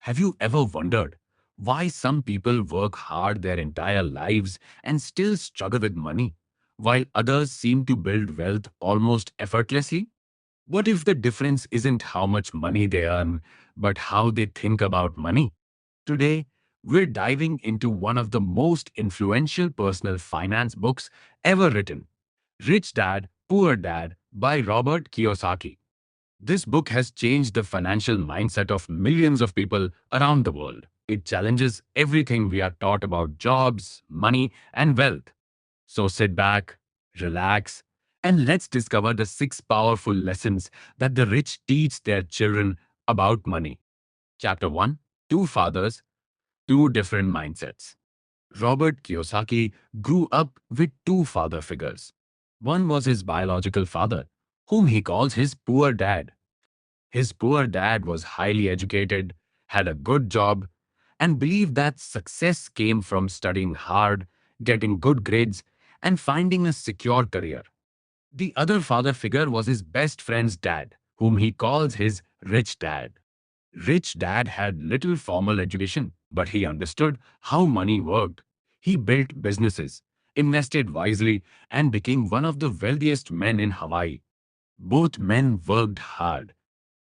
Have you ever wondered why some people work hard their entire lives and still struggle with money, while others seem to build wealth almost effortlessly? What if the difference isn't how much money they earn, but how they think about money? Today, we're diving into one of the most influential personal finance books ever written, Rich Dad, Poor Dad by Robert Kiyosaki. This book has changed the financial mindset of millions of people around the world. It challenges everything we are taught about jobs, money, and wealth. So sit back, relax, and let's discover the six powerful lessons that the rich teach their children about money. Chapter 1: Two Fathers, Two Different Mindsets. Robert Kiyosaki grew up with two father figures. One was his biological father, whom he calls his poor dad. His poor dad was highly educated, had a good job, and believed that success came from studying hard, getting good grades, and finding a secure career. The other father figure was his best friend's dad, whom he calls his rich dad. Rich dad had little formal education, but he understood how money worked. He built businesses, invested wisely, and became one of the wealthiest men in Hawaii. Both men worked hard.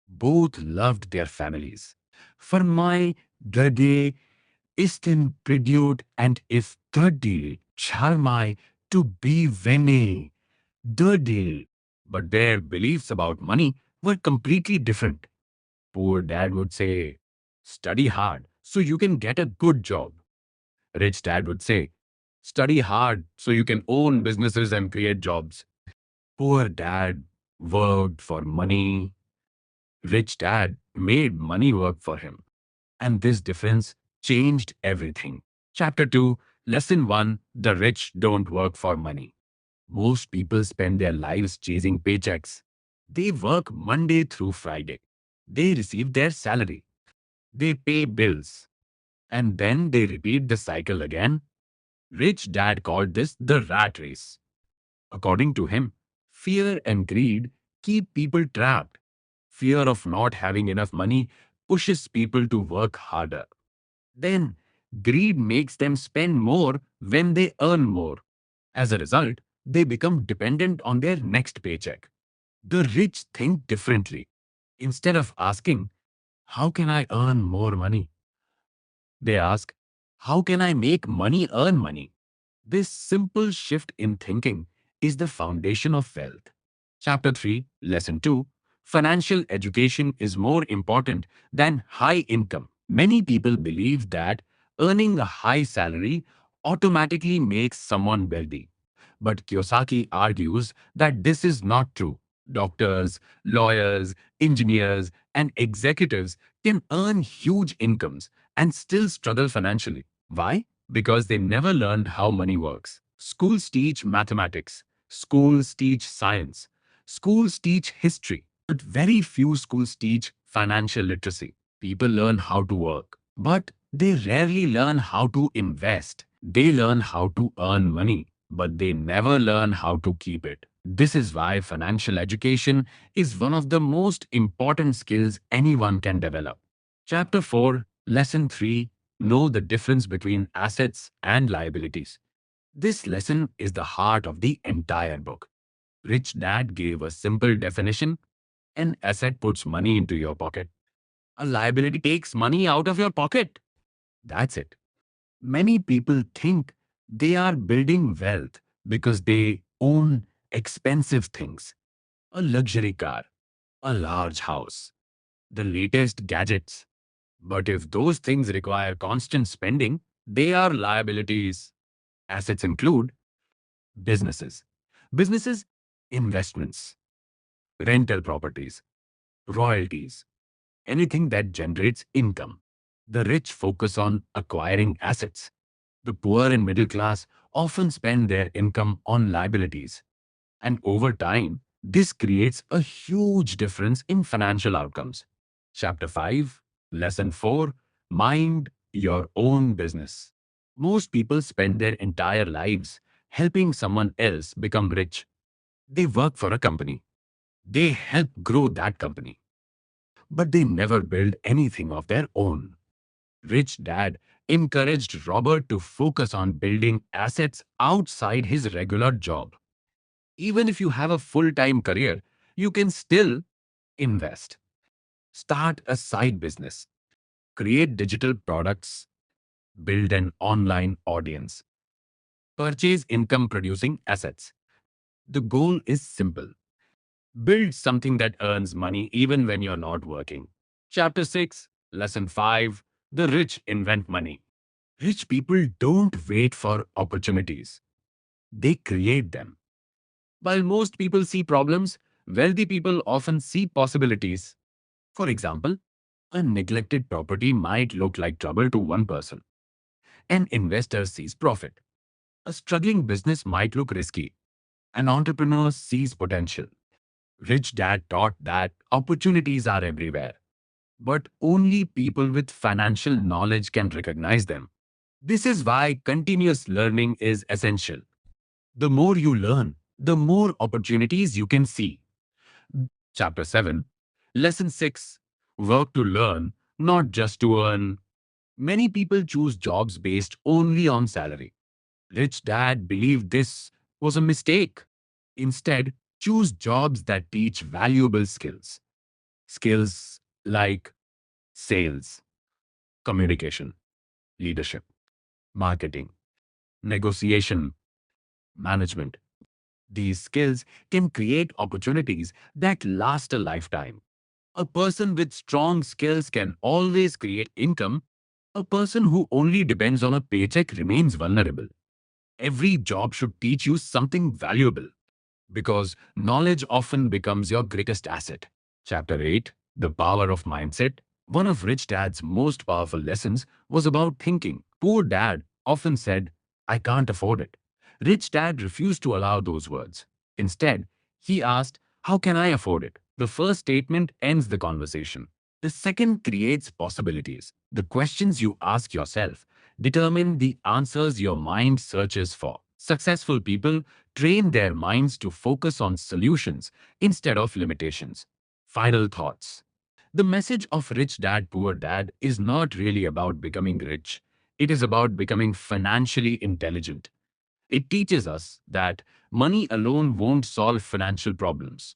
Both loved their families. For my daddy istin pridute and if daddy charmai to be vene daddy. But their beliefs about money were completely different. Poor dad would say, study hard so you can get a good job. Rich dad would say, study hard so you can own businesses and create jobs. Poor dad worked for money. Rich dad made money work for him. And this difference changed everything. Chapter 2, Lesson 1: The rich don't work for money. Most people spend their lives chasing paychecks. They work Monday through Friday. They receive their salary. They pay bills. And then they repeat the cycle again. Rich dad called this the rat race. According to him, fear and greed keep people trapped. Fear of not having enough money pushes people to work harder. Then, greed makes them spend more when they earn more. As a result, they become dependent on their next paycheck. The rich think differently. Instead of asking, how can I earn more money? They ask, how can I make money earn money? This simple shift in thinking is the foundation of wealth. Chapter 3, Lesson 2: Financial education is more important than high income. Many people believe that earning a high salary automatically makes someone wealthy. But Kiyosaki argues that this is not true. Doctors, lawyers, engineers, and executives can earn huge incomes and still struggle financially. Why? Because they never learned how money works. Schools teach mathematics, schools teach science, schools teach history, but very few schools teach financial literacy. People learn how to work, but they rarely learn how to invest. They learn how to earn money, but they never learn how to keep it. This is why financial education is one of the most important skills anyone can develop. Chapter 4, Lesson 3: Know the difference between assets and liabilities. This lesson is the heart of the entire book. Rich Dad gave a simple definition: an asset puts money into your pocket, a liability takes money out of your pocket. That's it. Many people think they are building wealth because they own expensive things: a luxury car, a large house, the latest gadgets. But if those things require constant spending, they are liabilities. Assets include businesses, businesses, investments, rental properties, royalties, anything that generates income. The rich focus on acquiring assets. The poor and middle class often spend their income on liabilities. And over time, this creates a huge difference in financial outcomes. Chapter 5, Lesson 4: Mind your own business. Most people spend their entire lives helping someone else become rich. They work for a company. They help grow that company, but they never build anything of their own. Rich Dad encouraged Robert to focus on building assets outside his regular job. Even if you have a full-time career, you can still invest. Start a side business, create digital products, build an online audience, purchase income-producing assets. The goal is simple. Build something that earns money even when you're not working. Chapter 6, Lesson 5, The Rich Invent Money. Rich people don't wait for opportunities. They create them. While most people see problems, wealthy people often see possibilities. For example, a neglected property might look like trouble to one person. An investor sees profit. A struggling business might look risky. An entrepreneur sees potential. Rich Dad taught that opportunities are everywhere, but only people with financial knowledge can recognize them. This is why continuous learning is essential. The more you learn, the more opportunities you can see. Chapter 7, Lesson 6, Work to learn, not just to earn. Many people choose jobs based only on salary. Rich Dad believed this was a mistake. Instead, choose jobs that teach valuable skills. Skills like sales, communication, leadership, marketing, negotiation, management. These skills can create opportunities that last a lifetime. A person with strong skills can always create income. A person who only depends on a paycheck remains vulnerable. Every job should teach you something valuable because knowledge often becomes your greatest asset. Chapter 8, The Power of Mindset. One of Rich Dad's most powerful lessons was about thinking. Poor Dad often said, I can't afford it. Rich Dad refused to allow those words. Instead, he asked, how can I afford it? The first statement ends the conversation. The second creates possibilities. The questions you ask yourself determine the answers your mind searches for. Successful people train their minds to focus on solutions instead of limitations. Final thoughts. The message of Rich Dad, Poor Dad is not really about becoming rich. It is about becoming financially intelligent. It teaches us that money alone won't solve financial problems.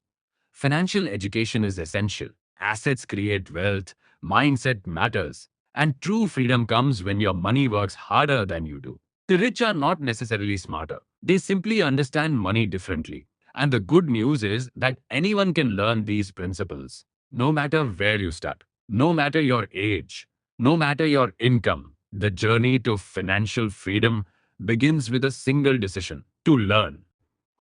Financial education is essential. Assets create wealth, mindset matters, and true freedom comes when your money works harder than you do. The rich are not necessarily smarter. They simply understand money differently. And the good news is that anyone can learn these principles, no matter where you start, no matter your age, no matter your income. The journey to financial freedom begins with a single decision to learn.